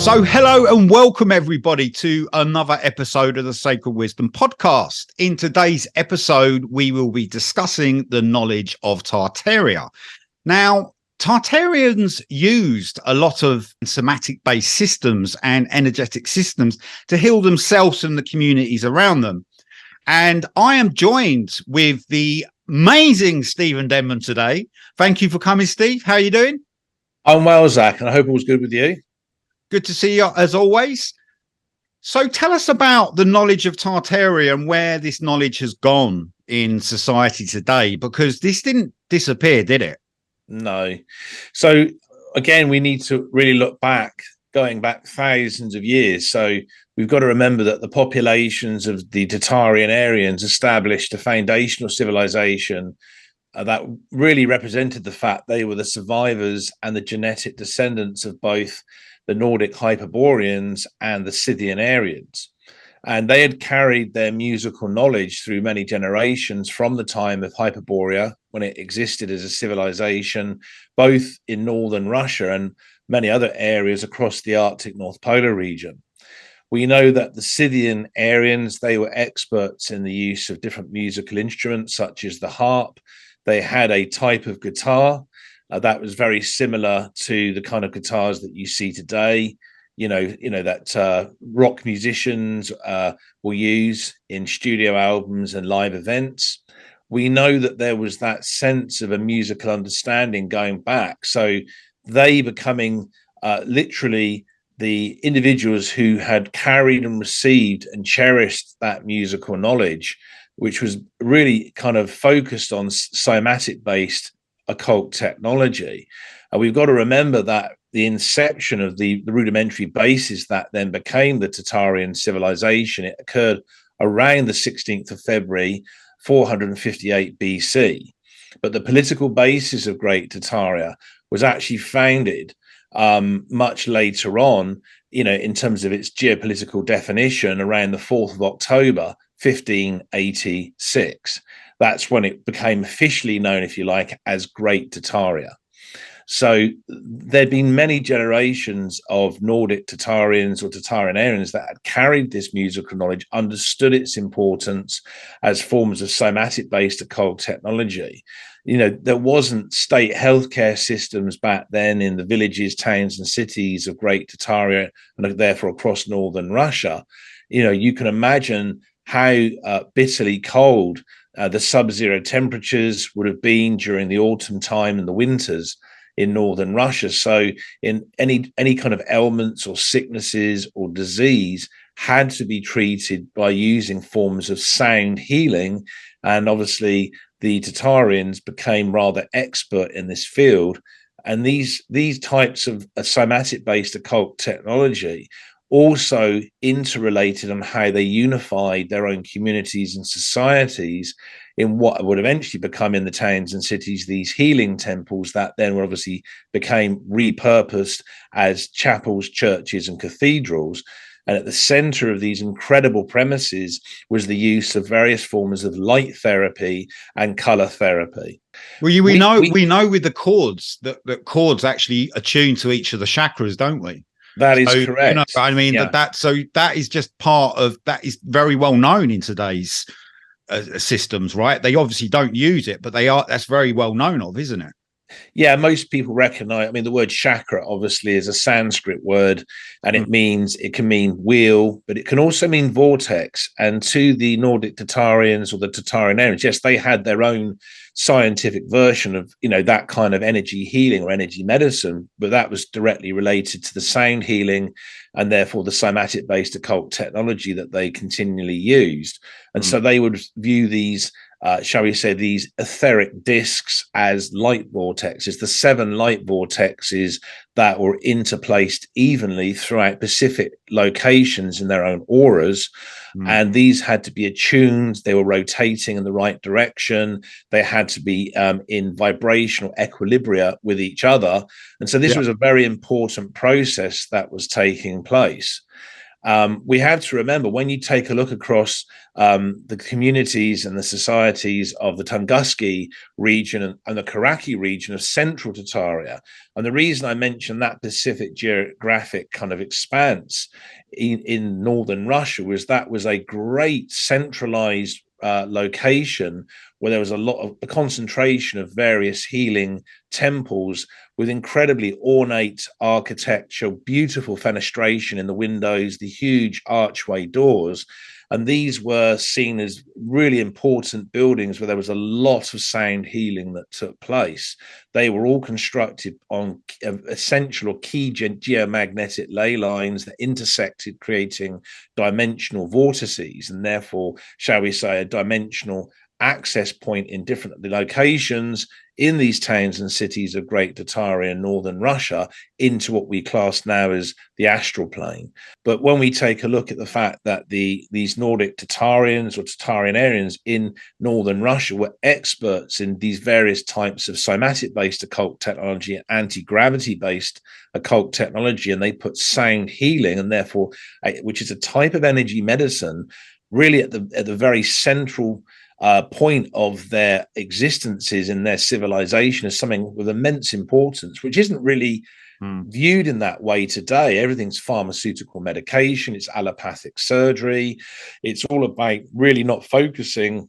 So hello and welcome everybody to another episode of the Sacred Wisdom podcast. In today's episode, we will be discussing the knowledge of Tartaria. Now, Tartarians used a lot of somatic-based systems and energetic systems to heal themselves and the communities around them. And I am joined with the amazing Stephen Denman today. Thank you for coming, Steve. How are you doing? I'm well, Zach, and I hope all's good with you. Good to see you as always. So tell us about the knowledge of Tartaria and where this knowledge has gone in society today, because this didn't disappear, did it? No. So again, we need to really look back, going back thousands of years. So we've got to remember that the populations of the Tartarian Aryans established a foundational civilization that really represented the fact they were the survivors and the genetic descendants of both the Nordic Hyperboreans and the Scythian Aryans. And they had carried their musical knowledge through many generations from the time of Hyperborea, when it existed as a civilization, both in northern Russia and many other areas across the Arctic North Polar region. We know that the Scythian Aryans, they were experts in the use of different musical instruments, such as the harp. They had a type of guitar that was very similar to the kind of guitars that you see today. That rock musicians will use in studio albums and live events. We know that there was that sense of a musical understanding going back. So they becoming literally the individuals who had carried and received and cherished that musical knowledge, which was really kind of focused on somatic-based occult technology. We've got to remember that the inception of the rudimentary basis that then became the Tartarian civilization, it occurred around the 16th of February, 458 BC. But the political basis of Great Tartaria was actually founded much later on, in terms of its geopolitical definition, around the 4th of October, 1586. That's when it became officially known, if you like, as Great Tartaria. So there'd been many generations of Nordic Tartarians or Tartarian Aryans that had carried this musical knowledge, understood its importance as forms of somatic-based occult technology. There wasn't state healthcare systems back then in the villages, towns, and cities of Great Tartaria, and therefore across northern Russia. You can imagine how bitterly cold the sub-zero temperatures would have been during the autumn time and the winters in northern Russia. So in any kind of ailments or sicknesses or disease had to be treated by using forms of sound healing. And obviously the Tartarians became rather expert in this field. And these types of somatic-based occult technology also interrelated on how they unified their own communities and societies in what would eventually become, in the towns and cities, these healing temples that then obviously became repurposed as chapels, churches, and cathedrals. And at the center of these incredible premises was the use of various forms of light therapy and color therapy. Well, we know with the chords that chords actually attune to each of the chakras, don't we? That is correct. That is just part of that is very well known in today's systems, right? They obviously don't use it, but that's very well known of, isn't it? Yeah, most people recognize. I mean, the word chakra obviously is a Sanskrit word, and it can mean wheel, but it can also mean vortex. And to the Nordic Tartarians or the Tartarian Aryans, yes, they had their own scientific version of that kind of energy healing or energy medicine, but that was directly related to the sound healing and therefore the somatic based occult technology that they continually used. And so they would view these shall we say, these etheric discs as light vortexes, the 7 light vortexes that were interplaced evenly throughout specific locations in their own auras. And these had to be attuned. They were rotating in the right direction. They had to be in vibrational equilibria with each other. And so this was a very important process that was taking place. We have to remember, when you take a look across the communities and the societies of the Tunguski region and the Karaki region of central Tartaria, and the reason I mentioned that Pacific geographic kind of expanse in northern Russia was that was a great centralized location where there was a concentration of various healing temples with incredibly ornate architecture, beautiful fenestration in the windows, the huge archway doors. And these were seen as really important buildings where there was a lot of sound healing that took place. They were all constructed on essential or key geomagnetic ley lines that intersected, creating dimensional vortices, and therefore, shall we say, a dimensional access point in different locations in these towns and cities of Great Tartaria and northern Russia into what we class now as the astral plane. But when we take a look at the fact that these Nordic Tartarians or Tartarianarians in northern Russia were experts in these various types of somatic-based occult technology and anti-gravity-based occult technology, and they put sound healing, and therefore, which is a type of energy medicine, really at the very central point of their existences in their civilization as something with immense importance, which isn't really viewed in that way today. Everything's pharmaceutical medication, it's allopathic surgery, it's all about really not focusing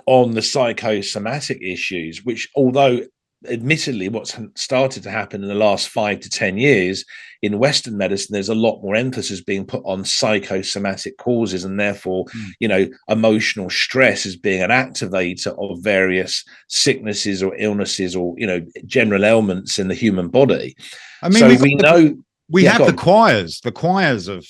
on the psychosomatic issues, which, although admittedly what's started to happen in the last 5 to 10 years in Western medicine, there's a lot more emphasis being put on psychosomatic causes, and therefore emotional stress as being an activator of various sicknesses or illnesses or general ailments in the human body. I mean, so we have the choirs of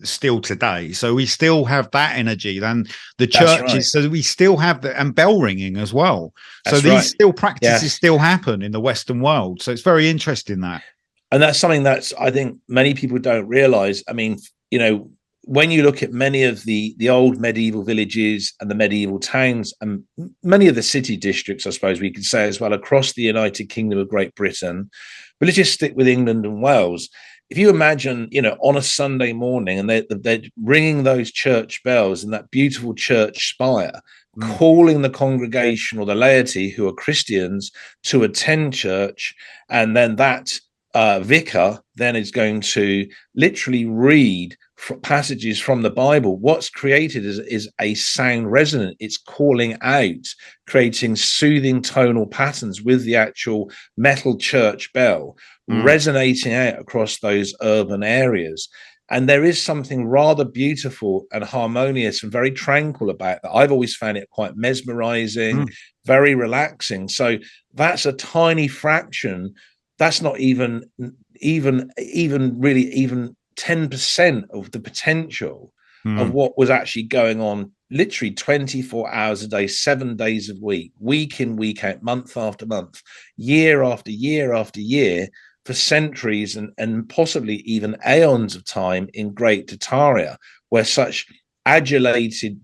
still today, so we still have that energy. Then the churches, right. So we still have and bell ringing as well. So these still practices still happen in the Western world. So it's very interesting that, and that's something that's, I think, many people don't realize. I mean, when you look at many of the old medieval villages and the medieval towns and many of the city districts, I suppose we could say as well, across the United Kingdom of Great Britain, but let's just stick with England and Wales. If you imagine, on a Sunday morning and they're ringing those church bells in that beautiful church spire, calling the congregation or the laity who are Christians to attend church, and then that vicar then is going to literally read passages from the Bible. What's created is a sound resonant. It's calling out, creating soothing tonal patterns with the actual metal church bell, resonating out across those urban areas. And there is something rather beautiful and harmonious and very tranquil about that. I've always found it quite mesmerizing, very relaxing. So that's a tiny fraction. That's not even 10% of the potential of what was actually going on literally 24 hours a day, 7 days a week in, week out, month after month, year after year after year, for centuries and possibly even aeons of time in Great Tartaria, where such adulated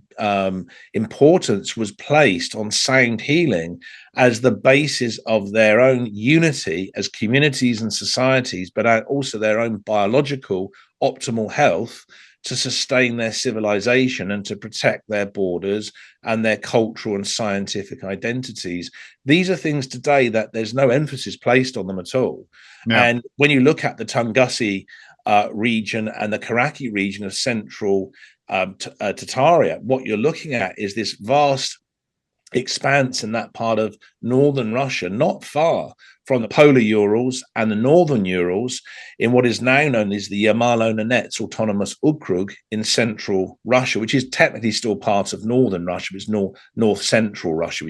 importance was placed on sound healing as the basis of their own unity as communities and societies, but also their own biological optimal health to sustain their civilization and to protect their borders and their cultural and scientific identities. These are things today that there's no emphasis placed on them at all. Yeah. And when you look at the Tungusi region and the Karaki region of central Tartaria, what you're looking at is this vast expanse in that part of northern Russia, not far from the polar Urals and the northern Urals, in what is now known as the Yamalo-Nenets Autonomous Okrug in central Russia, which is technically still part of northern Russia, but it's north central Russia.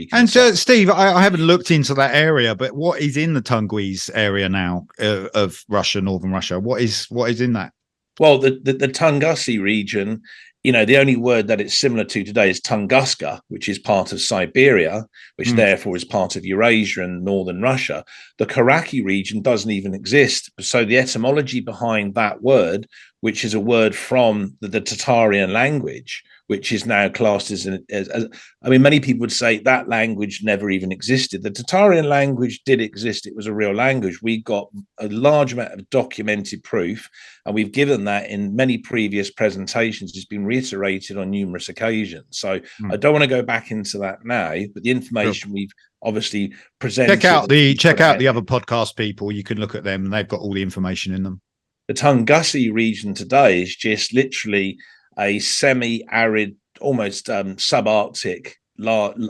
Steve, I haven't looked into that area, but what is in the Tunguis area now of Russia, northern Russia? What is in that? Well, the Tungusi region, the only word that it's similar to today is Tunguska, which is part of Siberia, which therefore is part of Eurasia and northern Russia. The Karaki region doesn't even exist. So the etymology behind that word, which is a word from the Tartarian language, which is now classed as I mean, many people would say that language never even existed. The Tartarian language did exist. It was a real language. We got a large amount of documented proof, and we've given that in many previous presentations. It's been reiterated on numerous occasions. So I don't want to go back into that now, but the information we've obviously presented. Check out the other podcast people. You can look at them, and they've got all the information in them. The Tungusi region today is just literally a semi-arid, almost subarctic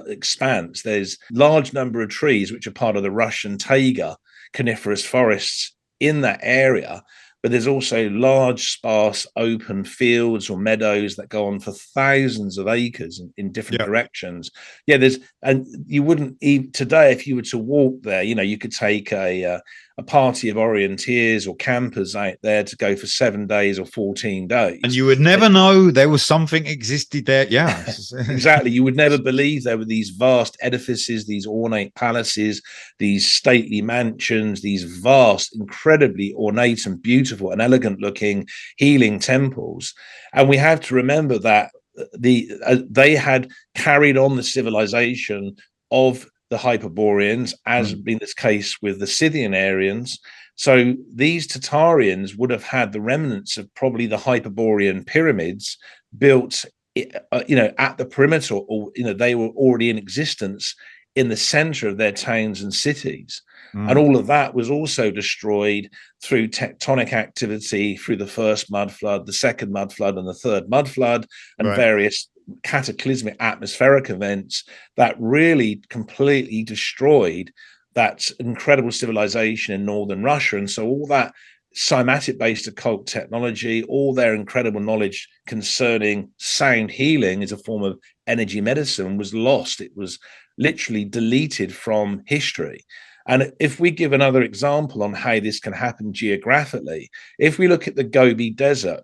expanse. There's large number of trees which are part of the Russian taiga coniferous forests in that area, but there's also large, sparse, open fields or meadows that go on for thousands of acres in different directions. Yeah, and you wouldn't even today, if you were to walk there, you could take a party of orienteers or campers out there to go for 7 days or 14 days. And you would never know there was something existed there. Yeah, exactly. You would never believe there were these vast edifices, these ornate palaces, these stately mansions, these vast, incredibly ornate and beautiful and elegant looking healing temples. And we have to remember that they had carried on the civilization of the Hyperboreans, as been this case with the Scythian Aryans. So these Tartarians would have had the remnants of probably the Hyperborean pyramids built, at the perimeter, or they were already in existence in the center of their towns and cities. And all of that was also destroyed through tectonic activity, through the first mud flood, the second mud flood, and the third mud flood, and various cataclysmic atmospheric events that really completely destroyed that incredible civilization in northern Russia. And so all that cymatic-based occult technology, all their incredible knowledge concerning sound healing as a form of energy medicine was lost. It was literally deleted from history. And if we give another example on how this can happen geographically, if we look at the Gobi Desert,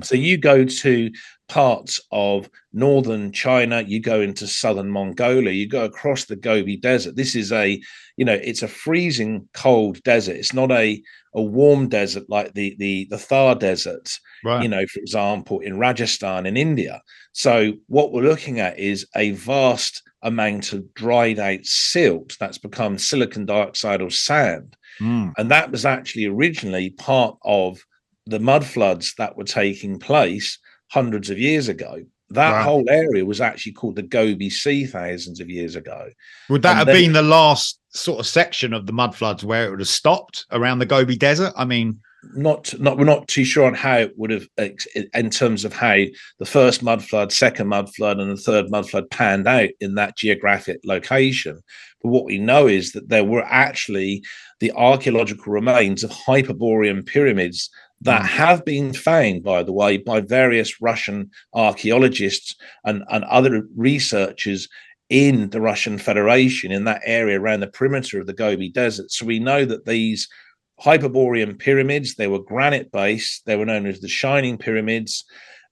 so you go to parts of northern China, you go into southern Mongolia, you go across the Gobi Desert. This is it's a freezing cold desert. It's not a warm desert like the Thar Desert, for example, in Rajasthan in India. So what we're looking at is a vast amount of dried out silt that's become silicon dioxide or sand. And that was actually originally part of the mud floods that were taking place hundreds of years ago. That whole area was actually called the Gobi Sea thousands of years ago. Would that have been the last sort of section of the mud floods where it would have stopped around the Gobi Desert? I mean, we're not too sure on how it would have, in terms of how the first mud flood, second mud flood, and the third mud flood panned out in that geographic location. But what we know is that there were actually the archaeological remains of Hyperborean pyramids that have been found, by the way, by various Russian archaeologists and other researchers in the Russian Federation, in that area around the perimeter of the Gobi Desert. So we know that these Hyperborean pyramids, they were granite based, they were known as the Shining Pyramids.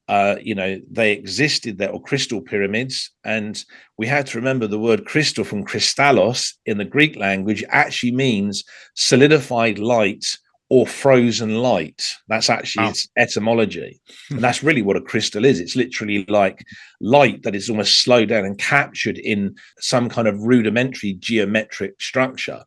They existed there, or crystal pyramids. And we have to remember the word crystal from kristallos in the Greek language actually means solidified light or frozen light. That's actually its etymology. And that's really what a crystal is. It's literally like light that is almost slowed down and captured in some kind of rudimentary geometric structure.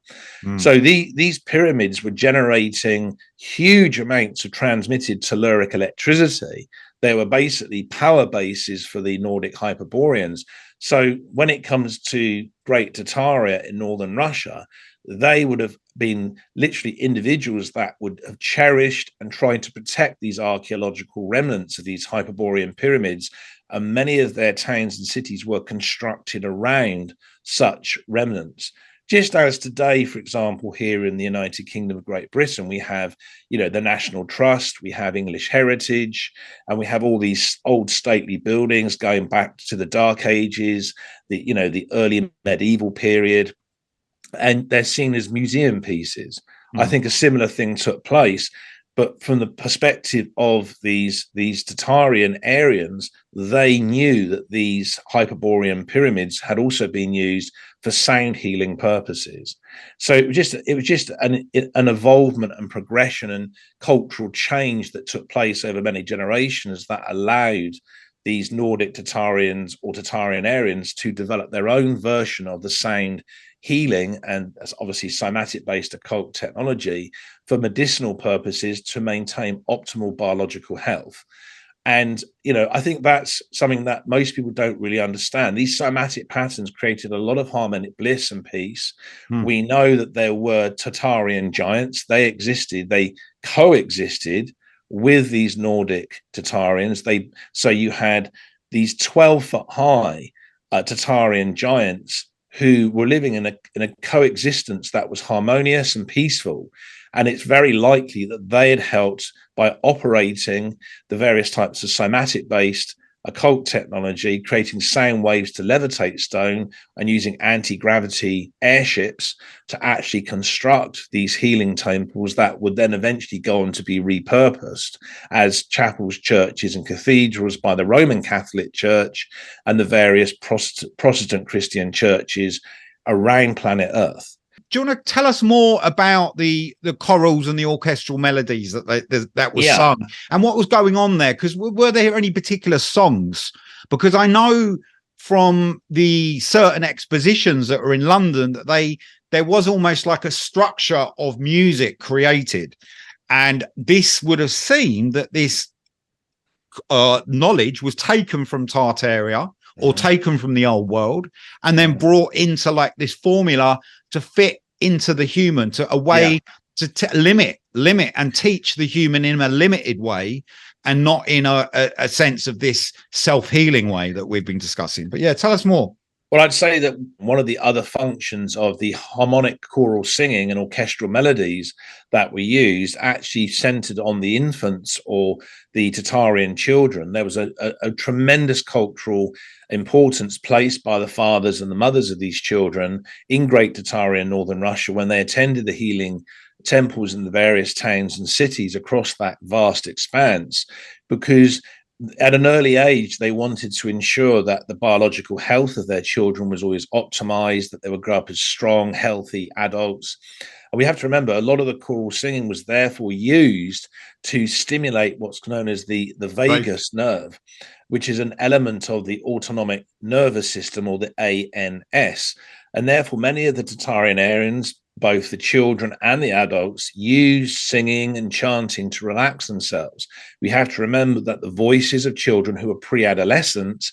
So these pyramids were generating huge amounts of transmitted telluric electricity. They were basically power bases for the Nordic Hyperboreans. So when it comes to Great Tartaria in northern Russia, they would have been literally individuals that would have cherished and tried to protect these archaeological remnants of these Hyperborean pyramids. And many of their towns and cities were constructed around such remnants. Just as today, for example, here in the United Kingdom of Great Britain, we have, the National Trust, we have English Heritage, and we have all these old stately buildings going back to the Dark Ages, the early medieval period, and they're seen as museum pieces. I think a similar thing took place, but from the perspective of these Tartarian Aryans, they knew that these Hyperborean pyramids had also been used for sound healing purposes. So it was just an evolvement and progression and cultural change that took place over many generations that allowed these Nordic Tartarians or Tartarianarians to develop their own version of the sound healing and obviously somatic-based occult technology for medicinal purposes to maintain optimal biological health. And, I think that's something that most people don't really understand. These somatic patterns created a lot of harmonic bliss and peace. We know that there were Tartarian giants. They existed. They coexisted with these Nordic Tartarians. So you had these 12-foot high Tartarian giants who were living in a coexistence that was harmonious and peaceful. And it's very likely that they had helped by operating the various types of somatic-based occult technology, creating sound waves to levitate stone and using anti-gravity airships to actually construct these healing temples that would then eventually go on to be repurposed as chapels, churches, and cathedrals by the Roman Catholic Church and the various Protestant Christian churches around planet Earth. Do you want to tell us more about the chorals and the orchestral melodies that was sung and what was going on there? Because were there any particular songs? Because I know from the certain expositions that are in London that there was almost like a structure of music created, and this would have seemed that this knowledge was taken from Tartaria or taken from the old world and then brought into like this formula to fit into the human, to a way to limit and teach the human in a limited way and not in a sense of this self-healing way that we've been discussing. But tell us more. Well, I'd say that one of the other functions of the harmonic choral singing and orchestral melodies that we used actually centered on the infants or the Tartarian children. There was a tremendous cultural importance placed by the fathers and the mothers of these children in Great Tartaria, northern Russia, when they attended the healing temples in the various towns and cities across that vast expanse, because at an early age, they wanted to ensure that the biological health of their children was always optimized, that they would grow up as strong, healthy adults. And we have to remember, a lot of the choral singing was therefore used to stimulate what's known as the vagus nerve, which is an element of the autonomic nervous system, or the ANS. And therefore, many of the Tartarianarians, both the children and the adults, use singing and chanting to relax themselves. We have to remember that the voices of children who are pre-adolescent,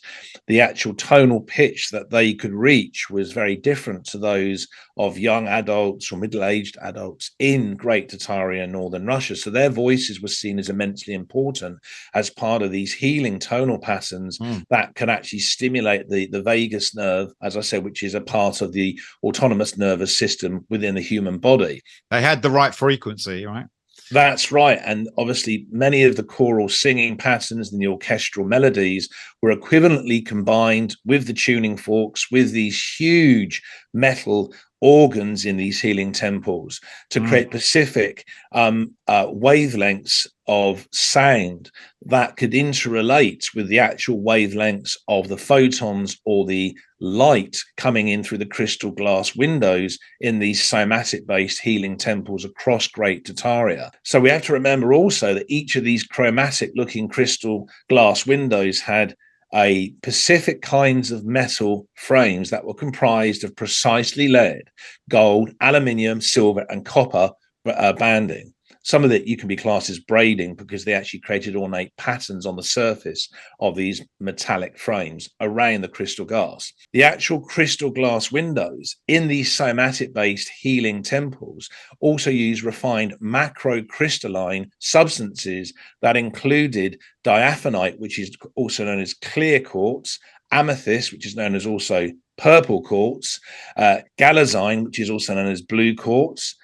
the actual tonal pitch that they could reach was very different to those of young adults or middle-aged adults in Great Tartaria, northern Russia. So their voices were seen as immensely important as part of these healing tonal patterns that can actually stimulate the vagus nerve, as I said, which is a part of the autonomous nervous system within the human body. They had the right frequency, right? That's right. And obviously, many of the choral singing patterns and the orchestral melodies were equivalently combined with the tuning forks, with these huge metal organs in these healing temples to create specific wavelengths of sound that could interrelate with the actual wavelengths of the photons or the light coming in through the crystal glass windows in these somatic-based healing temples across Great Tartaria. So we have to remember also that each of these chromatic-looking crystal glass windows had a specific kinds of metal frames that were comprised of precisely lead, gold, aluminium, silver, and copper banding. Some of it you can be classed as braiding because they actually created ornate patterns on the surface of these metallic frames around the crystal glass. The actual crystal glass windows in these somatic-based healing temples also use refined macrocrystalline substances that included diaphanite, which is also known as clear quartz, amethyst, which is known as also purple quartz, galazine, which is also known as blue quartz,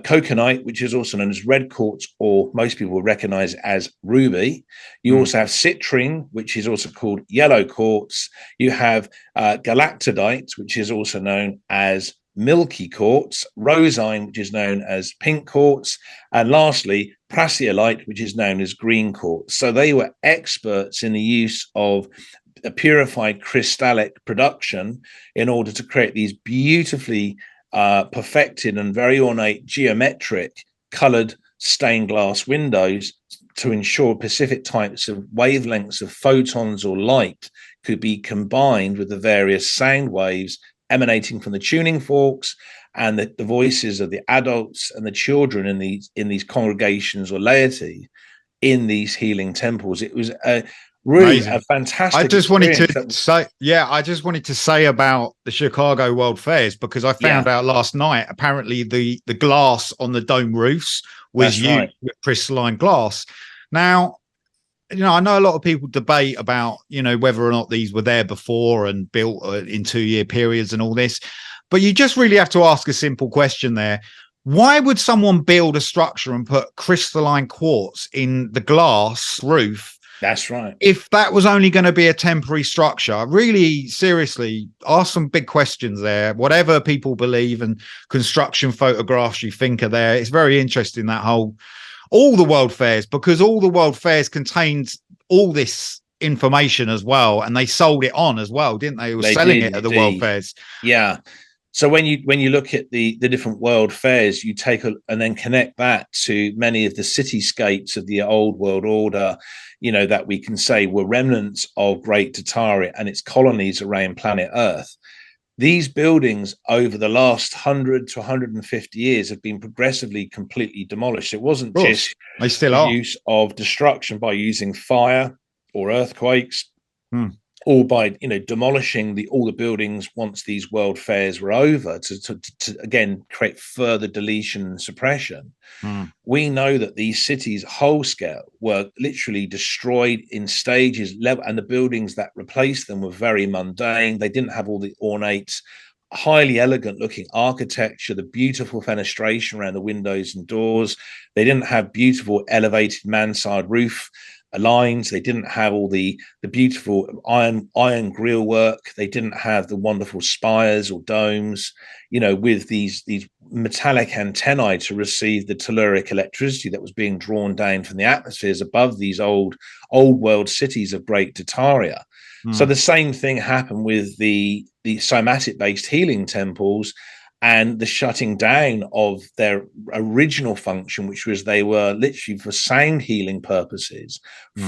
coconite, which is also known as red quartz, or most people will recognize it as ruby. You also have citrine, which is also called yellow quartz. You have galactodite, which is also known as milky quartz, rosine, which is known as pink quartz, and lastly, prasiolite, which is known as green quartz. So they were experts in the use of a purified crystallic production in order to create these beautifully perfected and very ornate geometric colored stained glass windows to ensure specific types of wavelengths of photons or light could be combined with the various sound waves emanating from the tuning forks and the voices of the adults and the children in these congregations or laity in these healing temples. It was really Amazing. a fantastic I just wanted experience. to say, I just wanted to say about the Chicago World Fairs, because I found out last night, apparently the glass on the dome roofs was used with crystalline glass. Now, I know a lot of people debate about, whether or not these were there before and built in 2-year periods and all this, but you just really have to ask a simple question there. Why would someone build a structure and put crystalline quartz in the glass roof? That's right. If that was only going to be a temporary structure, really seriously ask some big questions there. Whatever people believe and construction photographs you think are there, it's very interesting, that all the world fairs, because all the world fairs contained all this information as well, and they sold it on as well, didn't they? They were selling it at the world fairs. Yeah. So when you look at the different world fairs, you take and then connect that to many of the cityscapes of the old world order, that we can say were remnants of Great Tartaria and its colonies around planet Earth. These buildings over the last 100 to 150 years have been progressively completely demolished. It wasn't just they still the are. use of destruction by using fire or earthquakes, or by demolishing all the buildings once these world fairs were over to again create further deletion and suppression. We know that these cities whole scale were literally destroyed in stages level, and the buildings that replaced them were very mundane. They didn't have all the ornate, highly elegant looking architecture, the beautiful fenestration around the windows and doors. They didn't have beautiful elevated mansard roof lines. They didn't have all the beautiful iron grille work. They didn't have the wonderful spires or domes, with these metallic antennae to receive the telluric electricity that was being drawn down from the atmospheres above these old world cities of Great Tartaria. So the same thing happened with the somatic based healing temples and the shutting down of their original function, which was they were literally for sound healing purposes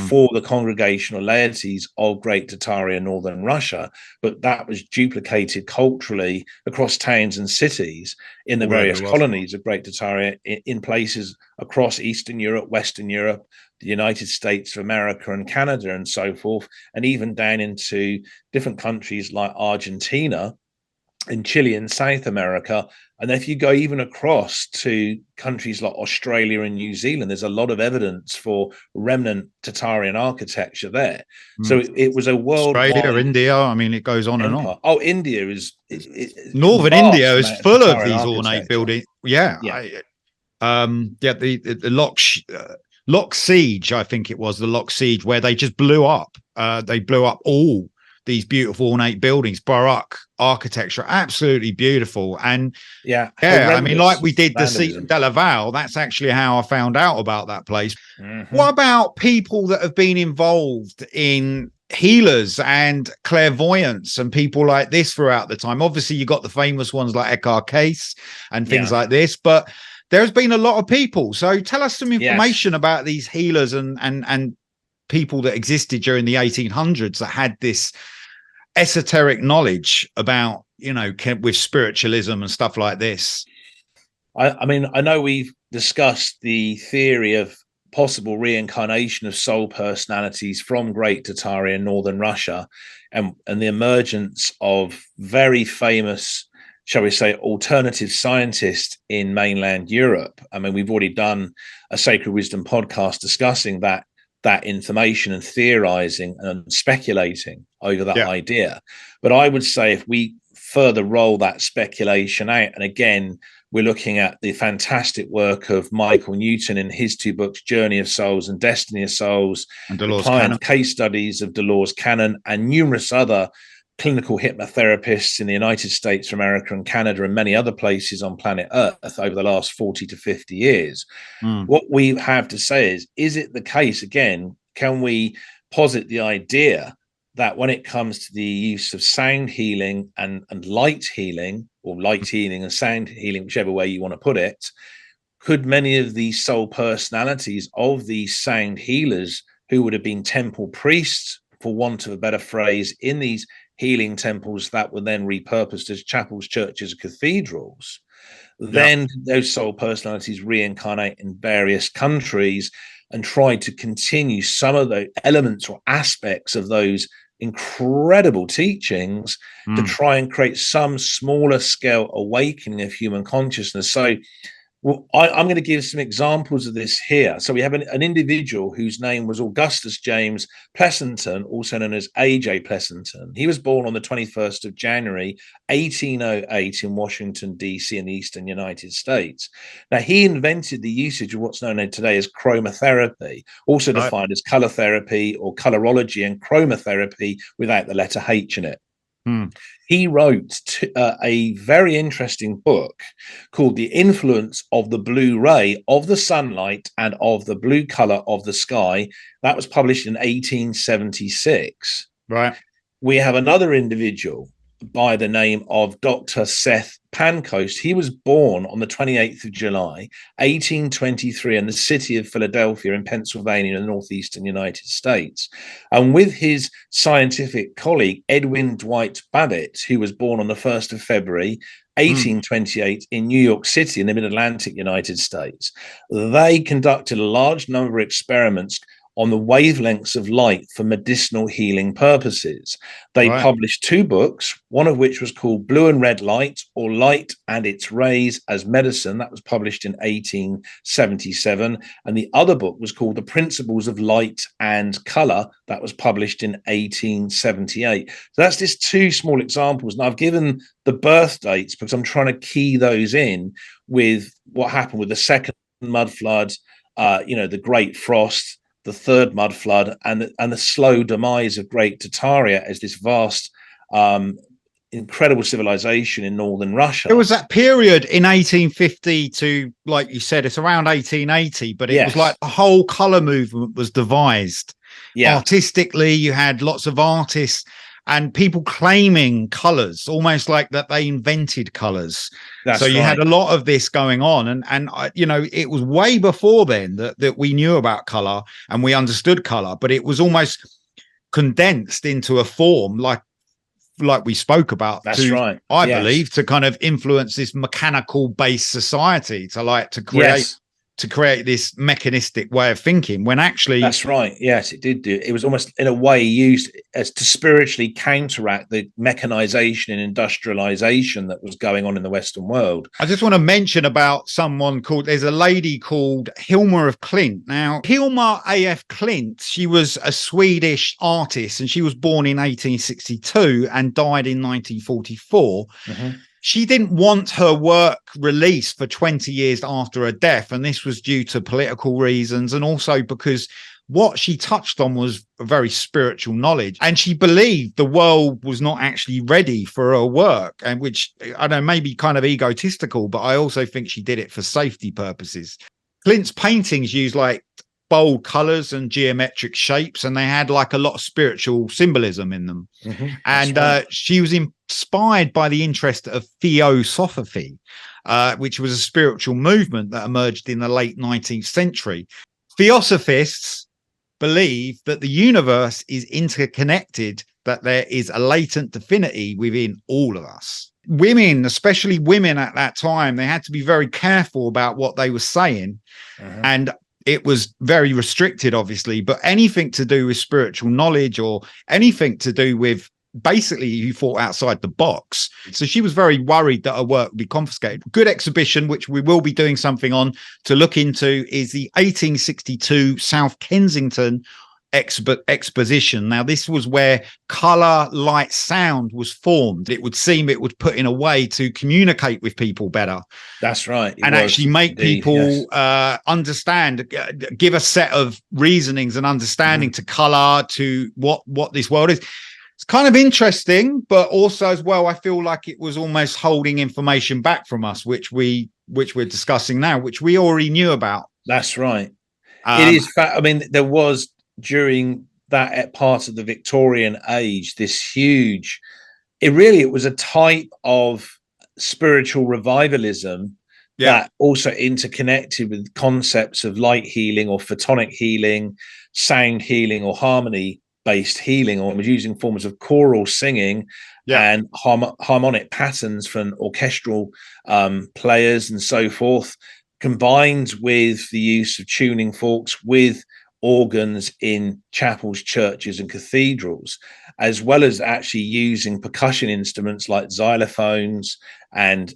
for the congregational laities of Great Tartaria, northern Russia. But that was duplicated culturally across towns and cities in the various colonies of Great Tartaria in places across Eastern Europe, Western Europe, the United States of America and Canada and so forth, and even down into different countries like Argentina in Chile and South America. And if you go even across to countries like Australia and New Zealand, there's a lot of evidence for remnant Tartarian architecture there. So it was a worldwide Australia, India, I mean, it goes on empire. and on. Oh, India is northern India is full of these ornate buildings. The Lock Siege, I think it was the Lock Siege, where they just blew up. They blew up all these beautiful ornate buildings, Baroque architecture, absolutely beautiful. And I mean, like we did the Seat de Laval, that's actually how I found out about that place. What about people that have been involved in healers and clairvoyance and people like this throughout the time? Obviously, you got the famous ones like Eckhart Case and things like this, but there's been a lot of people. So tell us some information about these healers and people that existed during the 1800s that had this esoteric knowledge about, with spiritualism and stuff like this. I mean, I know we've discussed the theory of possible reincarnation of soul personalities from Great Tartaria in northern Russia, and the emergence of very famous, shall we say, alternative scientists in mainland Europe. I mean, we've already done a Sacred Wisdom podcast discussing that information and theorizing and speculating over that idea. But I would say if we further roll that speculation out, and again, we're looking at the fantastic work of Michael Newton in his 2 books, Journey of Souls and Destiny of Souls, and the client case studies of Dolores Cannon and numerous other clinical hypnotherapists in the United States of America and Canada and many other places on planet Earth over the last 40 to 50 years. What we have to say is it the case, again, can we posit the idea that when it comes to the use of sound healing and light healing, or light healing and sound healing, whichever way you want to put it, could many of the soul personalities of these sound healers, who would have been temple priests, for want of a better phrase, in these healing temples that were then repurposed as chapels, churches, cathedrals, Yeah. then those soul personalities reincarnate in various countries and try to continue some of the elements or aspects of those incredible teachings to try and create some smaller scale awakening of human consciousness. So well, I'm going to give some examples of this here. So we have an individual whose name was Augustus James Pleasanton, also known as A.J. Pleasanton. He was born on the 21st of January, 1808 in Washington, D.C. in the eastern United States. Now, he invented the usage of what's known today as chromotherapy, also defined as color therapy or colorology, and chromotherapy without the letter H in it. He wrote a very interesting book called The Influence of the Blue Ray of the Sunlight and of the Blue Color of the Sky. That was published in 1876. Right. We have another individual by the name of Dr. Seth Pancoast. He was born on the 28th of July, 1823, in the city of Philadelphia in Pennsylvania, in the northeastern United States. And with his scientific colleague, Edwin Dwight Babbitt, who was born on the 1st of February, 1828 in New York City in the mid-Atlantic United States, they conducted a large number of experiments on the wavelengths of light for medicinal healing purposes. They published 2 books, one of which was called Blue and Red Light, or Light and Its Rays as Medicine. That was published in 1877. And the other book was called The Principles of Light and Color. That was published in 1878. So that's just 2 small examples. And I've given the birth dates because I'm trying to key those in with what happened with the second mud flood, the Great Frost, the third mud flood, and the slow demise of Great Tartaria as this vast, incredible civilization in northern Russia. There was that period in 1850 to, like you said, it's around 1880, but it was like the whole color movement was devised. Artistically, you had lots of artists and people claiming colors, almost like that they invented colors. So you had a lot of this going on, and it was way before then that we knew about color and we understood color, but it was almost condensed into a form like we spoke about. I believe to kind of influence this mechanical based society, to create this mechanistic way of thinking, when actually that's right. Yes, it did do. It was almost in a way used as to spiritually counteract the mechanization and industrialization that was going on in the Western world. I just want to mention about there's a lady called Hilma of Klint. Now, Hilma A.F. Klint, she was a Swedish artist, and she was born in 1862 and died in 1944. She didn't want her work released for 20 years after her death, and this was due to political reasons, and also because what she touched on was a very spiritual knowledge, and she believed the world was not actually ready for her work, and which, I don't know, maybe kind of egotistical, but I also think she did it for safety purposes. Clint's paintings used like bold colors and geometric shapes, and they had like a lot of spiritual symbolism in them. She was inspired by the interest of theosophy, which was a spiritual movement that emerged in the late 19th century. Theosophists believe that the universe is interconnected, that there is a latent divinity within all of us. Women, especially women at that time, they had to be very careful about what they were saying. And it was very restricted, obviously, but anything to do with spiritual knowledge or anything to do with, basically, you thought outside the box. So she was very worried that her work would be confiscated. Good exhibition, which we will be doing something on to look into, is the 1862 South Kensington exposition. Now, this was where color, light, sound was formed. It would seem it was put in a way to communicate with people better. That's right. And actually make people understand, give a set of reasonings and understanding to color, to what this world is. It's kind of interesting, but also as well, I feel like it was almost holding information back from us, which we're discussing now, which we already knew about. That's right. It is. I mean, there was, during that part of the Victorian age, this huge, it was a type of spiritual revivalism that also interconnected with concepts of light healing or photonic healing, sound healing or harmony based healing, or was using forms of choral singing and harmonic patterns from orchestral players and so forth, combined with the use of tuning forks with organs in chapels, churches, and cathedrals, as well as actually using percussion instruments like xylophones and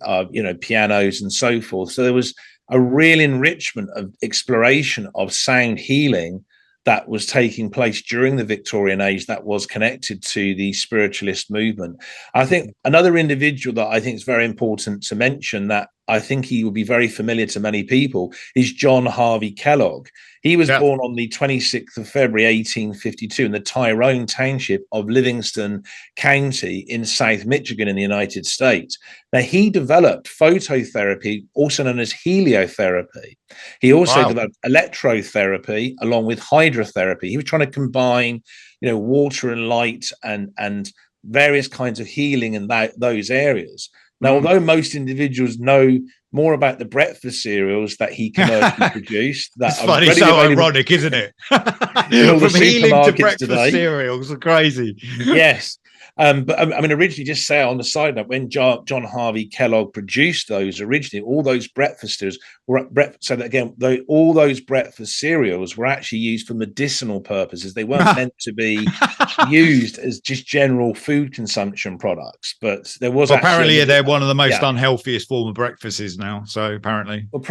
pianos and so forth. So there was a real enrichment of exploration of sound healing that was taking place during the Victorian age that was connected to the spiritualist movement. I think another individual that I think is very important to mention, that I think he will be very familiar to many people, is John Harvey Kellogg. He was born on the 26th of February, 1852 in the Tyrone Township of Livingston County in South Michigan in the United States. Now, he developed phototherapy, also known as heliotherapy. He also developed electrotherapy along with hydrotherapy. He was trying to combine, water and light and various kinds of healing in those areas. Now, although most individuals know more about the breakfast cereals that he commercially produced, it's funny, so ironic, isn't it? From healing to breakfast cereals are crazy. Yes. But I mean, originally, just say on the side note, when John Harvey Kellogg produced those, originally all those breakfasters were so that again, all those breakfast cereals were actually used for medicinal purposes. They weren't meant to be used as just general food consumption products. But there was apparently they're one of the most unhealthiest form of breakfasts now. So apparently, well,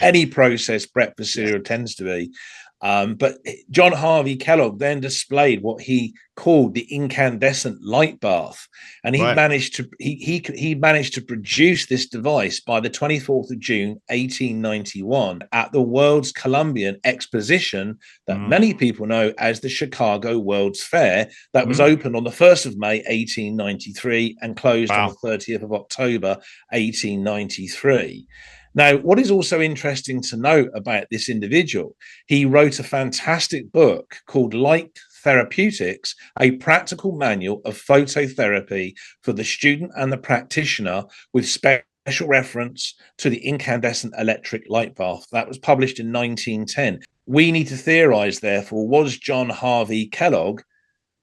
any processed breakfast cereal tends to be. But John Harvey Kellogg then displayed what he called the incandescent light bath, and he managed to produce this device by the 24th of June 1891 at the World's Columbian Exposition that many people know as the Chicago World's Fair, that was opened on the 1st of May 1893 and closed on the 30th of October 1893. Now, what is also interesting to note about this individual, he wrote a fantastic book called Light Therapeutics, a practical manual of phototherapy for the student and the practitioner, with special reference to the incandescent electric light bath. That was published in 1910. We need to theorize, therefore, was John Harvey Kellogg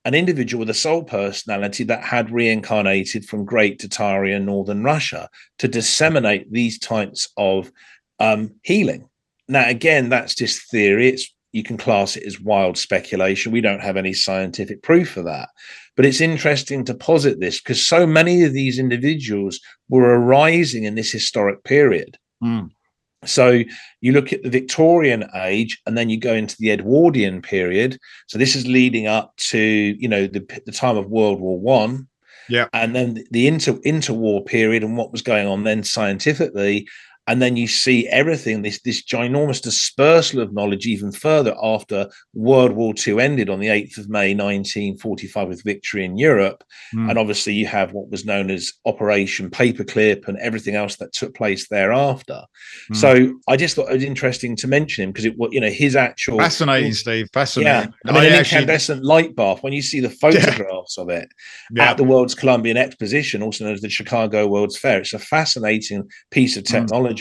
an individual with a soul personality that had reincarnated from great Tartaria northern Russia to disseminate these types of healing? Now, again, that's just theory. You can class it as wild speculation. We don't have any scientific proof for that. But it's interesting to posit this because so many of these individuals were arising in this historic period. So you look at the Victorian age, and then you go into the Edwardian period. So this is leading up to, the time of World War One. And then the interwar period and what was going on then scientifically. And then you see everything, this ginormous dispersal of knowledge even further after World War II ended on the 8th of May, 1945, with victory in Europe. And obviously you have what was known as Operation Paperclip and everything else that took place thereafter. So I just thought it was interesting to mention him because his actual... Fascinating, Steve. Fascinating. Yeah. I mean, an incandescent light bath, when you see the photographs of it at the World's Columbian Exposition, also known as the Chicago World's Fair, it's a fascinating piece of technology.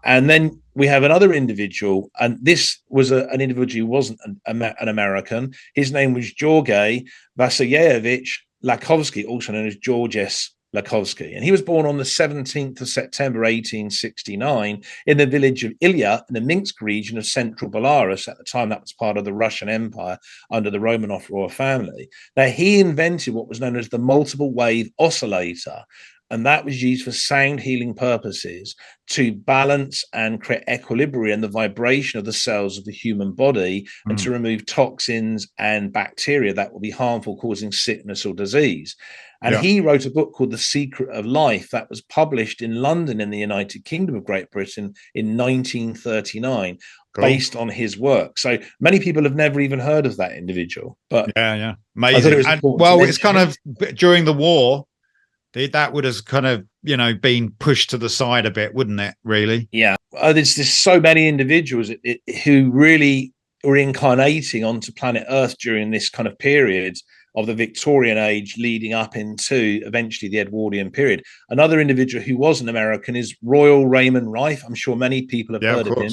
And then we have another individual, and this was an individual who wasn't an American. His name was Georgy Vasilyevich Lakovsky, also known as George S. Lakovsky. And he was born on the 17th of September, 1869, in the village of Ilya in the Minsk region of central Belarus. At the time, that was part of the Russian Empire under the Romanov royal family. Now, he invented what was known as the multiple wave oscillator, and that was used for sound healing purposes to balance and create equilibrium in the vibration of the cells of the human body and to remove toxins and bacteria that will be harmful, causing sickness or disease. And he wrote a book called The Secret of Life that was published in London in the United Kingdom of Great Britain in 1939. Based on his work. So many people have never even heard of that individual. But amazing. It's kind of during the war, that would have kind of, been pushed to the side a bit, wouldn't it, really? Yeah. There's just so many individuals who really were incarnating onto planet Earth during this kind of period. of the Victorian age leading up into eventually the Edwardian period. Another individual who was an American is Royal Raymond Rife. I'm sure many people have heard of him.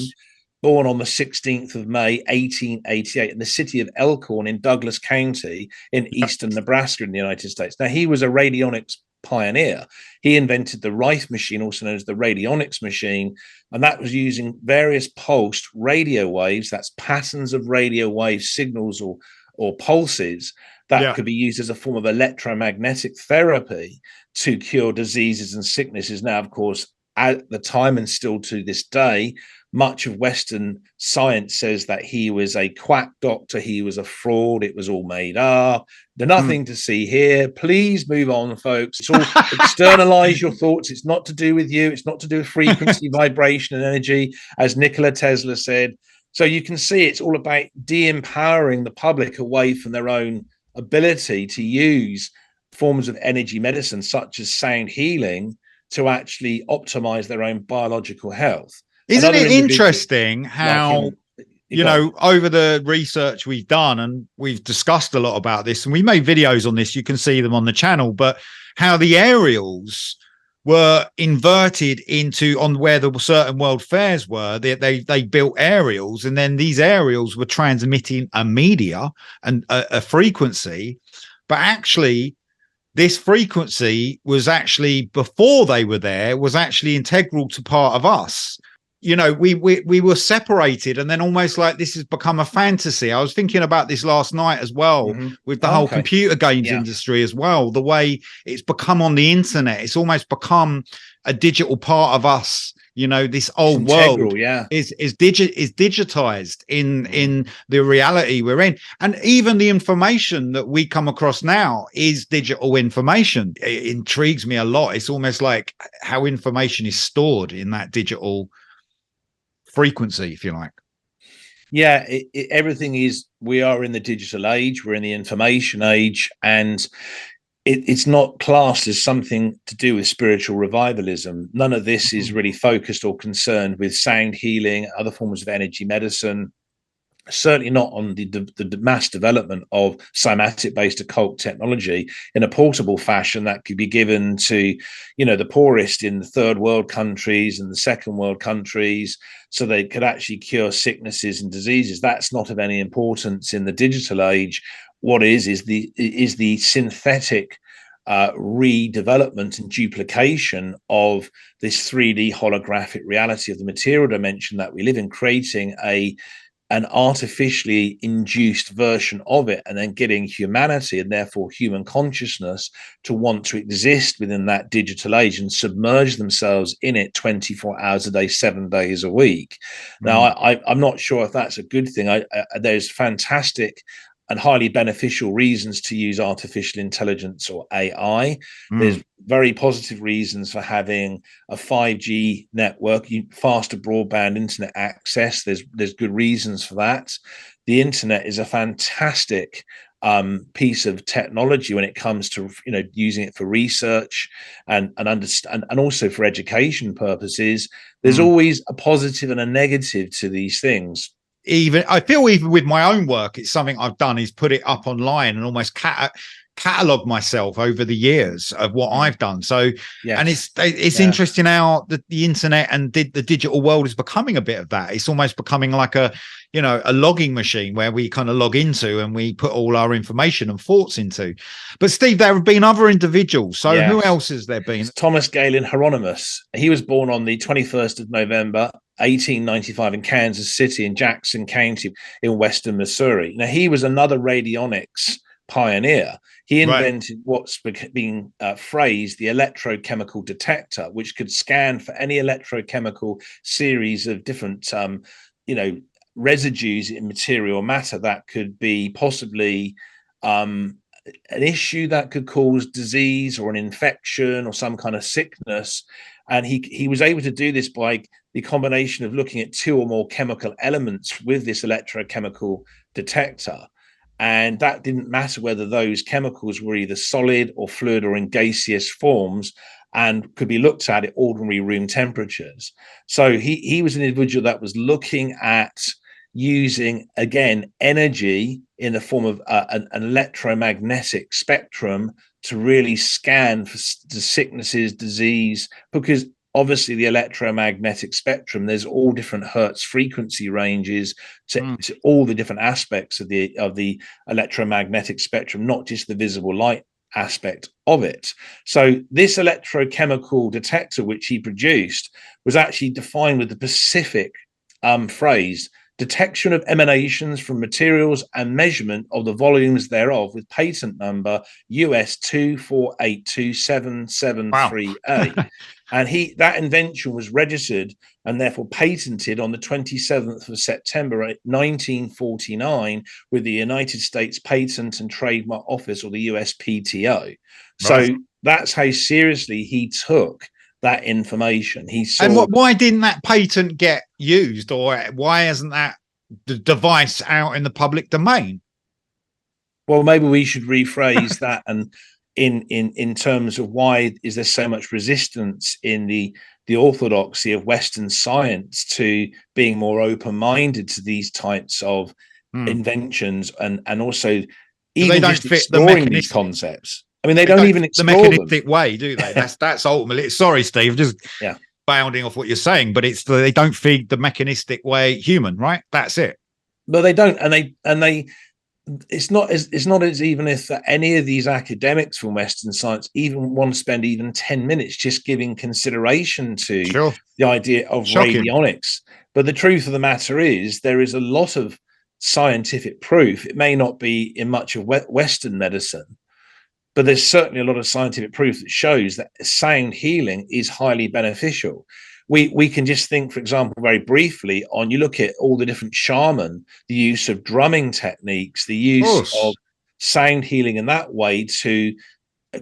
Born on the 16th of May, 1888, in the city of Elkhorn in Douglas County in eastern Nebraska in the United States. Now, he was a radionics pioneer. He invented the Rife machine, also known as the radionics machine, and that was using various pulsed radio waves, that's patterns of radio wave signals or pulses that could be used as a form of electromagnetic therapy to cure diseases and sicknesses. Now, of course, at the time and still to this day, much of Western science says that he was a quack doctor. He was a fraud. It was all made up. There's nothing to see here. Please move on, folks. It's all externalize your thoughts. It's not to do with you. It's not to do with frequency, vibration, and energy, as Nikola Tesla said. So you can see it's all about de-empowering the public away from their own ability to use forms of energy medicine, such as sound healing, to actually optimize their own biological health. Isn't it interesting how, you know, over the research we've done, and we've discussed a lot about this, and we made videos on this, you can see them on the channel, but how the aerials were inverted into on where the certain world fairs were. They built aerials, and then these aerials were transmitting a media and a frequency, but actually this frequency was actually, before they were there, was actually integral to part of us. You know, we were separated, and then almost like this has become a fantasy. I was thinking about this last night as well, with the whole computer games industry as well. The way it's become on the internet, it's almost become a digital part of us. You know, this old world is digitized in the reality we're in, and even the information that we come across now is digital information. It intrigues me a lot. It's almost like how information is stored in that digital frequency, if you like. Yeah, everything is, we are in the digital age, we're in the information age, and it's not classed as something to do with spiritual revivalism. None of this is really focused or concerned with sound healing, other forms of energy medicine. Certainly not on the mass development of cymatic-based occult technology in a portable fashion that could be given to, you know, the poorest in the third world countries and the second world countries, so they could actually cure sicknesses and diseases. That's not of any importance in the digital age. What is the synthetic redevelopment and duplication of this 3D holographic reality of the material dimension that we live in, creating an artificially induced version of it, and then getting humanity, and therefore human consciousness, to want to exist within that digital age and submerge themselves in it 24 hours a day, 7 days a week. Now, I'm not sure if that's a good thing. There's fantastic and highly beneficial reasons to use artificial intelligence or AI. There's very positive reasons for having a 5G network, faster broadband internet access. There's good reasons for that. The internet is a fantastic piece of technology when it comes to, you know, using it for research and also for education purposes. There's always a positive and a negative to these things. I feel even with my own work, it's something I've done is put it up online and almost catalog myself over the years of what I've done. So, and it's interesting how the internet and the digital world is becoming a bit of that. It's almost becoming like a logging machine where we kind of log into and we put all our information and thoughts into. But Steve, there have been other individuals. So who else has there been? It's Thomas Galen Hieronymus. He was born on the 21st of November, 1895 in Kansas City in Jackson County in western Missouri. Now, he was another radionics pioneer. He invented what's being phrased the electrochemical detector, which could scan for any electrochemical series of different, residues in material matter that could be possibly an issue that could cause disease or an infection or some kind of sickness. And he was able to do this by the combination of looking at two or more chemical elements with this electrochemical detector. And that didn't matter whether those chemicals were either solid or fluid or in gaseous forms, and could be looked at ordinary room temperatures. So he was an individual that was looking at using, again, energy in the form of an electromagnetic spectrum to really scan for sicknesses, disease, because obviously the electromagnetic spectrum, there's all different hertz frequency ranges to all the different aspects of the electromagnetic spectrum, not just the visible light aspect of it. So this electrochemical detector which he produced was actually defined with the specific phrase, detection of emanations from materials and measurement of the volumes thereof, with patent number US 2482773A. Wow. And that invention was registered and therefore patented on the 27th of September 1949 with the United States Patent and Trademark Office, or the USPTO. So Right. that's how seriously he took that information. He saw. And why didn't that patent get used, or why isn't that the device out in the public domain? Well, maybe we should rephrase that, and in terms of why is there so much resistance in the orthodoxy of Western science to being more open-minded to these types of inventions, and also even just exploring these concepts. I mean, they don't even explore the mechanistic way, do they? That's ultimately. Sorry, Steve, just bounding off what you're saying, but it's they don't feed the mechanistic way human, right? That's it. But they don't, and they. It's not as even if any of these academics from Western science even want to spend even 10 minutes just giving consideration to the idea of radionics. But the truth of the matter is, there is a lot of scientific proof. It may not be in much of Western medicine, but there's certainly a lot of scientific proof that shows that sound healing is highly beneficial. We can just think, for example, very briefly on, you look at all the different shaman, the use of drumming techniques, the use of sound healing in that way to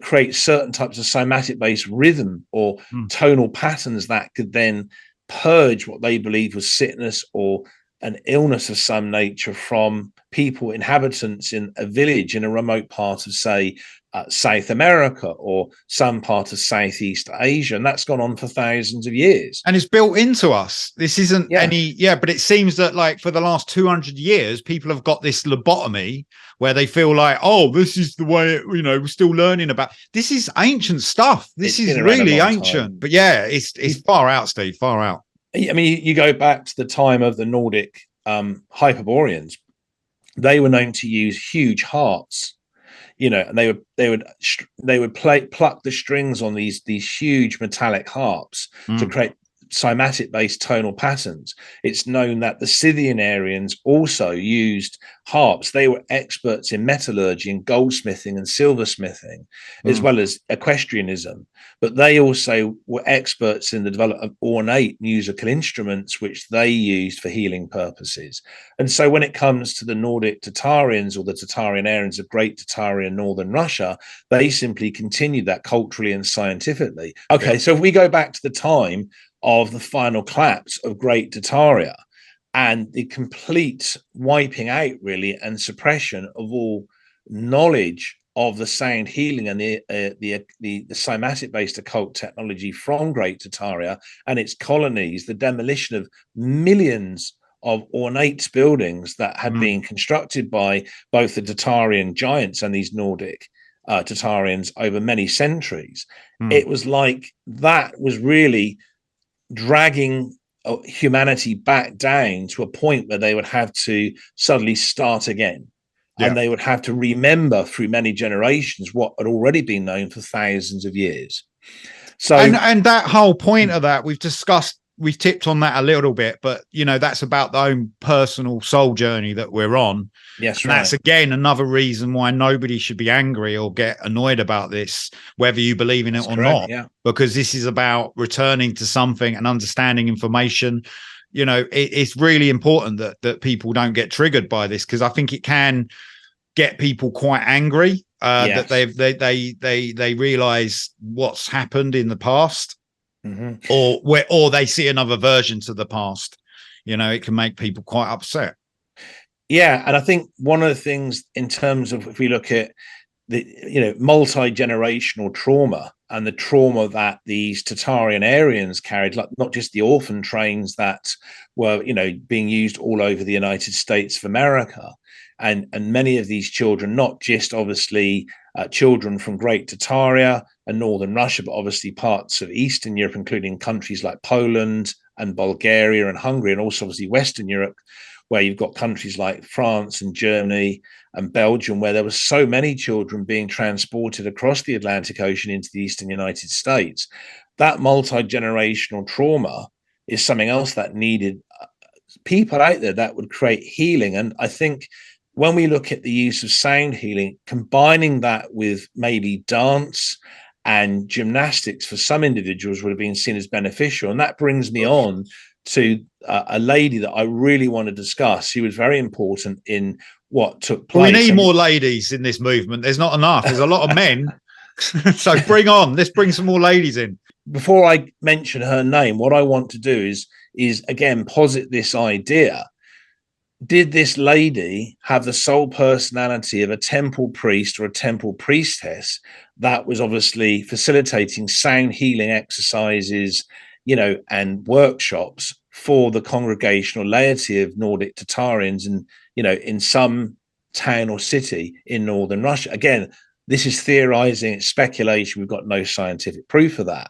create certain types of somatic-based rhythm or tonal patterns that could then purge what they believe was sickness or an illness of some nature from people, inhabitants in a village in a remote part of, say, South America or some part of Southeast Asia, and that's gone on for thousands of years. And it's built into us. This isn't but it seems that, like, for the last 200 years, people have got this lobotomy where they feel like, oh, this is the way, we're still learning about. This is ancient stuff. This is really ancient. But yeah, it's far out, Steve, far out. I mean, you go back to the time of the Nordic Hyperboreans. They were known to use huge harps, and they would pluck the strings on these huge metallic harps to create cymatic-based tonal patterns. It's known that the Scythian Aryans also used harps. They were experts in metallurgy and goldsmithing and silversmithing, as well as equestrianism. But they also were experts in the development of ornate musical instruments, which they used for healing purposes. And so when it comes to the Nordic Tartarians or the Tartarian Aryans of Great Tartaria in northern Russia, they simply continued that culturally and scientifically. Okay, so if we go back to the time of the final collapse of Great Tartaria and the complete wiping out, really, and suppression of all knowledge of the sound healing and the cymatic-based occult technology from Great Tartaria and its colonies, the demolition of millions of ornate buildings that had been constructed by both the Tartarian giants and these Nordic Tartarians over many centuries. It was like that was really dragging humanity back down to a point where they would have to suddenly start again. And they would have to remember through many generations what had already been known for thousands of years. So, and that whole point of that, we've tipped on that a little bit, but that's about the own personal soul journey that we're on. Yes, and that's again another reason why nobody should be angry or get annoyed about this, whether you believe in it or not. Yeah. Because this is about returning to something and understanding information. It's really important that people don't get triggered by this, because I think it can get people quite angry that they realize what's happened in the past. Or they see another version to the past. It can make people quite upset. Yeah, and I think one of the things in terms of, if we look at the multi-generational trauma and the trauma that these Tartarian Aryans carried, like not just the orphan trains that were, being used all over the United States of America, and many of these children, not just obviously children from Great Tartaria and northern Russia, but obviously parts of Eastern Europe, including countries like Poland and Bulgaria and Hungary, and also obviously Western Europe, where you've got countries like France and Germany and Belgium, where there were so many children being transported across the Atlantic Ocean into the eastern United States. That multi-generational trauma is something else that needed people out there that would create healing. And I think when we look at the use of sound healing, combining that with maybe dance and gymnastics for some individuals would have been seen as beneficial. And that brings me on to a lady that I really want to discuss. She was very important in what took place. We need more ladies in this movement. There's not enough. There's a lot of men. So let's bring some more ladies in. Before I mention her name, what I want to do is again posit this idea. Did this lady have the sole personality of a temple priest or a temple priestess that was obviously facilitating sound healing exercises, and workshops for the congregational laity of Nordic Tartarians and, in some town or city in northern Russia? Again, this is theorizing, it's speculation. We've got no scientific proof of that.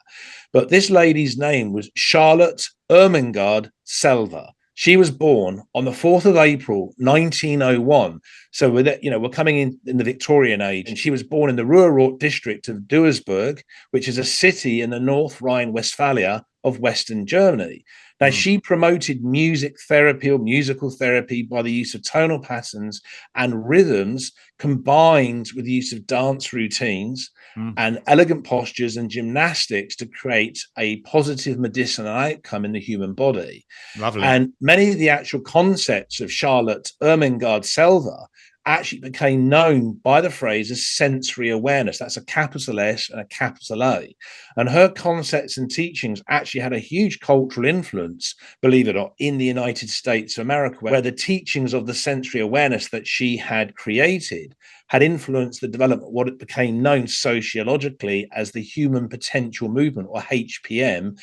But this lady's name was Charlotte Ermengarde Selva. She was born on the 4th of April, 1901. So we're coming in the Victorian age. And she was born in the Ruhrort district of Duisburg, which is a city in the North Rhine-Westphalia of Western Germany. Now, she promoted music therapy or musical therapy by the use of tonal patterns and rhythms combined with the use of dance routines and elegant postures and gymnastics to create a positive medicinal outcome in the human body. Lovely. And many of the actual concepts of Charlotte Ermengarde Selva actually became known by the phrase as sensory awareness. That's a capital S and a capital A. And her concepts and teachings actually had a huge cultural influence, believe it or not, in the United States of America, where the teachings of the sensory awareness that she had created had influenced the development of what it became known sociologically as the Human Potential Movement, or HPM,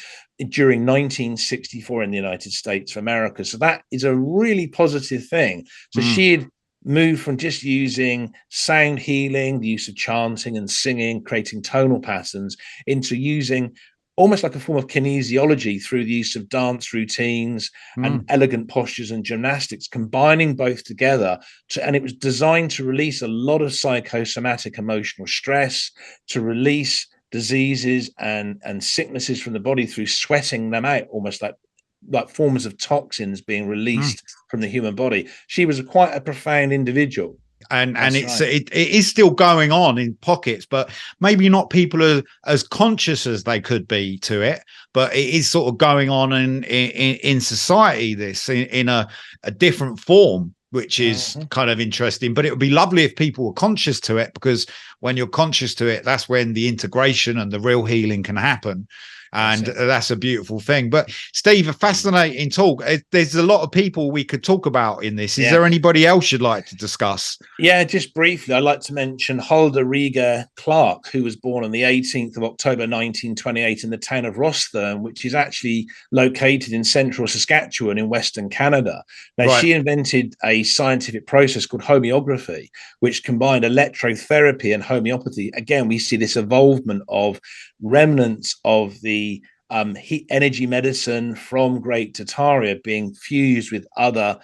during 1964 in the United States of America. So that is a really positive thing. So she had moved from just using sound healing, the use of chanting and singing, creating tonal patterns, into using almost like a form of kinesiology through the use of dance routines and elegant postures and gymnastics, combining both together. And it was designed to release a lot of psychosomatic emotional stress, to release diseases and sicknesses from the body through sweating them out, almost like forms of toxins being released from the human body. She was quite a profound individual. And it is still going on in pockets, but maybe not people are as conscious as they could be to it. But it is sort of going on in society, this in a different form, which is kind of interesting. But it would be lovely if people were conscious to it, because when you're conscious to it, that's when the integration and the real healing can happen. And that's a beautiful thing. But Steve, a fascinating talk. There's a lot of people we could talk about in this. Is there anybody else you'd like to discuss? Yeah, just briefly, I'd like to mention Hulda Rieger Clark, who was born on the 18th of October 1928 in the town of Rosthern, which is actually located in central Saskatchewan in Western Canada. Now, she invented a scientific process called homeopathy, which combined electrotherapy and homeopathy. Again, we see this evolvement of remnants of the heat energy medicine from Great Tartaria being fused with other,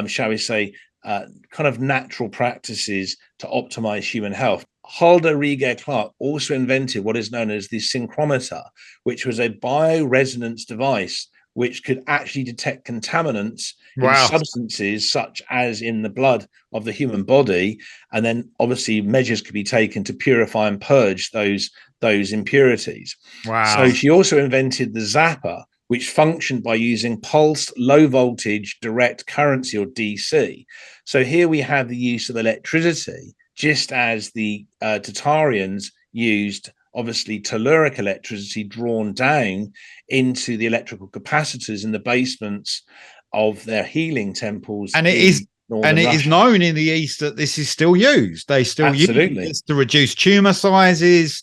shall we say, kind of natural practices to optimize human health. Hulda Rieger Clark also invented what is known as the synchrometer, which was a bioresonance device which could actually detect contaminants in substances such as in the blood of the human body. And then obviously measures could be taken to purify and purge those impurities. So she also invented the zapper, which functioned by using pulsed low voltage direct currency, or DC. So here we have the use of electricity, just as the Tartarians used obviously telluric electricity drawn down into the electrical capacitors in the basements of their healing temples. And it is known in the East that this is still used. They still use this to reduce tumor sizes.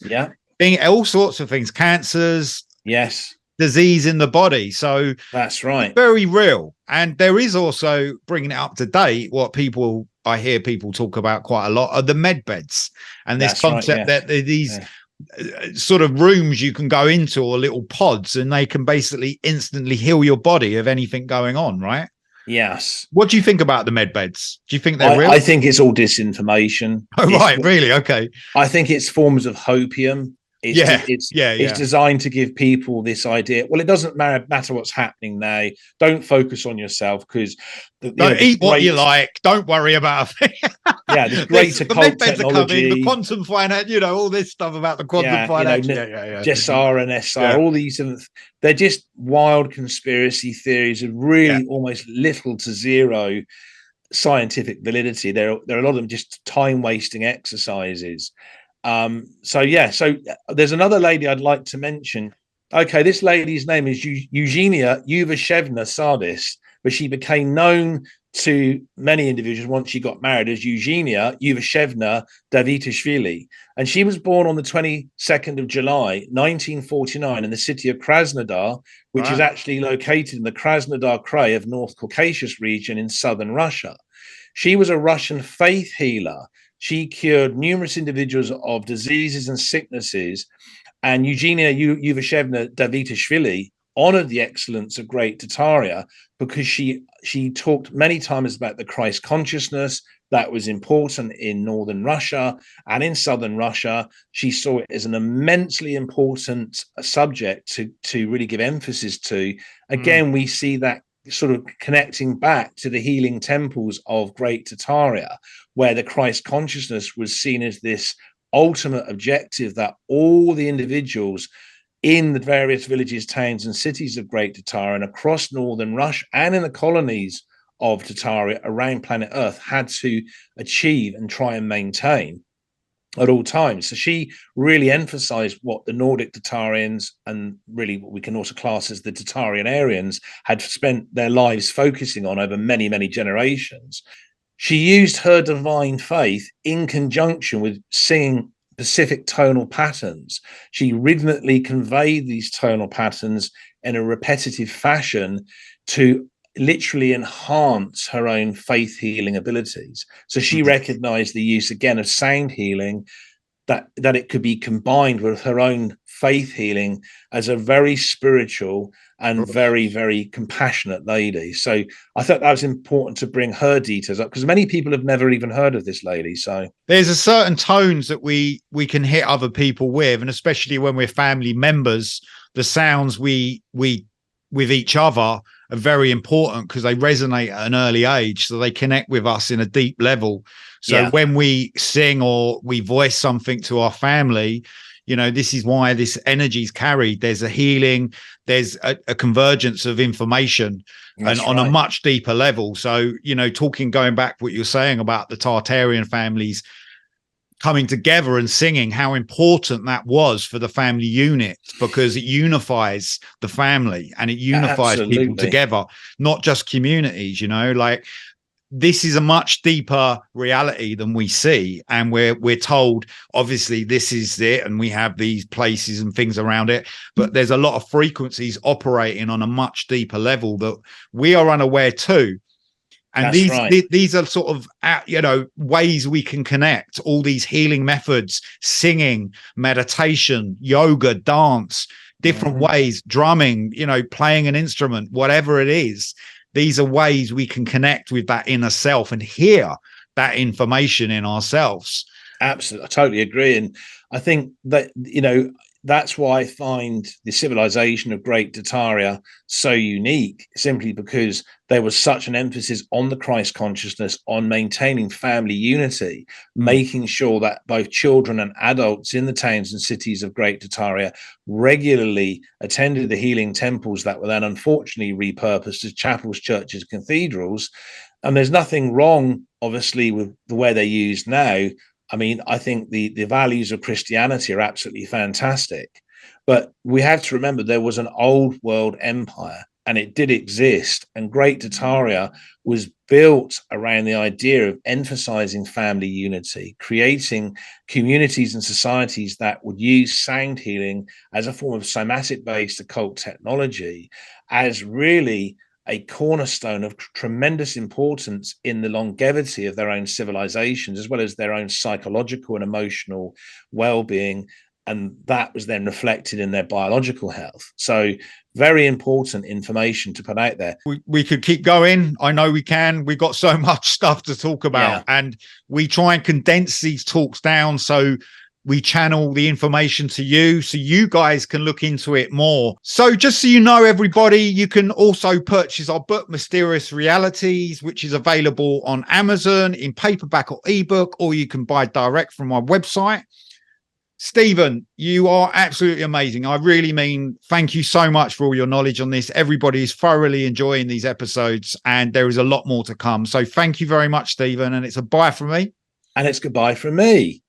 being all sorts of things, cancers, Yes, disease in the body. So that's right. very real. And there is also, bringing it up to date, what people, I hear people talk about quite a lot, are the med beds, and this That's right. concept Yes. that these Yeah. sort of rooms you can go into, or little pods, and they can basically instantly heal your body of anything going on, right? Yes. What do you think about the med beds? Do you think they're real? I think it's all disinformation. Oh, right, really? Okay. I think it's forms of hopium. Yeah, It's yeah. designed to give people this idea. Well, it doesn't matter what's happening now. Don't focus on yourself, because Don't eat what you like. Don't worry about a thing. Yeah, this great the occult med beds are coming. The technology. quantum finance, all this stuff about the quantum finance. Yeah. JSR and SR, Yeah. all these, they're just wild conspiracy theories of really almost little to zero scientific validity. There are a lot of them just time wasting exercises. So there's another lady I'd like to mention. Okay, this lady's name is Eugenia Yuvashevna Sardis, but she became known to many individuals once she got married as Eugenia Yuvashevna Davitashvili. And she was born on the 22nd of July, 1949, in the city of Krasnodar, which is actually located in the Krasnodar Krai of North Caucasus region in southern Russia. She was a Russian faith healer. She cured numerous individuals of diseases and sicknesses. And Eugenia Yuvashevna Davitashvili honored the excellence of Great Tartaria because she talked many times about the Christ consciousness that was important in northern Russia and in southern Russia. She saw it as an immensely important subject to really give emphasis to. Again, we see that sort of connecting back to the healing temples of Great Tartaria, where the Christ consciousness was seen as this ultimate objective that all the individuals in the various villages, towns, and cities of Great Tartaria and across northern Russia and in the colonies of Tartaria around planet Earth had to achieve and try and maintain at all times. So she really emphasized what the Nordic Tartarians, and really what we can also class as the Tartarian Aryans, had spent their lives focusing on over many, many generations. She used her divine faith in conjunction with singing specific tonal patterns. She rhythmically conveyed these tonal patterns in a repetitive fashion to literally enhance her own faith healing abilities. So she recognized the use again of sound healing, that it could be combined with her own faith healing as a very spiritual and very, very compassionate lady. So I thought that was important to bring her details up, because many people have never even heard of this lady. So there's a certain tones that we can hit other people with, and especially when we're family members, the sounds we with each other are very important because they resonate at an early age, so they connect with us in a deep level. So when we sing or we voice something to our family, this is why this energy is carried. There's a healing, there's a convergence of information. That's and on a much deeper level. So, going back what you're saying about the Tartarian families coming together and singing, how important that was for the family unit, because it unifies the family and it unifies people together, not just communities. Like, this is a much deeper reality than we see, and we're told obviously this is it, and we have these places and things around it, but there's a lot of frequencies operating on a much deeper level that we are unaware too. And these are sort of ways we can connect, all these healing methods: singing, meditation, yoga, dance, different ways, drumming, playing an instrument, whatever it is. These are ways we can connect with that inner self and hear that information in ourselves. Absolutely. I totally agree. And I think that, that's why I find the civilization of Great Tartaria so unique, simply because there was such an emphasis on the Christ consciousness, on maintaining family unity, making sure that both children and adults in the towns and cities of Great Tartaria regularly attended the healing temples that were then unfortunately repurposed as chapels, churches, cathedrals. And there's nothing wrong, obviously, with the way they're used now. I mean, I think the values of Christianity are absolutely fantastic, but we have to remember there was an old world empire and it did exist. And Great Tartaria was built around the idea of emphasizing family unity, creating communities and societies that would use sound healing as a form of somatic-based occult technology as really a cornerstone of tremendous importance in the longevity of their own civilizations, as well as their own psychological and emotional well-being. And that was then reflected in their biological health. So very important information to put out there. We could keep going. I know we can. We've got so much stuff to talk about, and we try and condense these talks down so we channel the information to you so you guys can look into it more. So just so you know, everybody, you can also purchase our book, Mysterious Realities, which is available on Amazon in paperback or ebook, or you can buy direct from our website. Stephen, you are absolutely amazing. I really mean, thank you so much for all your knowledge on this. Everybody is thoroughly enjoying these episodes, and there is a lot more to come. So thank you very much, Stephen. And it's a bye from me. And it's goodbye from me.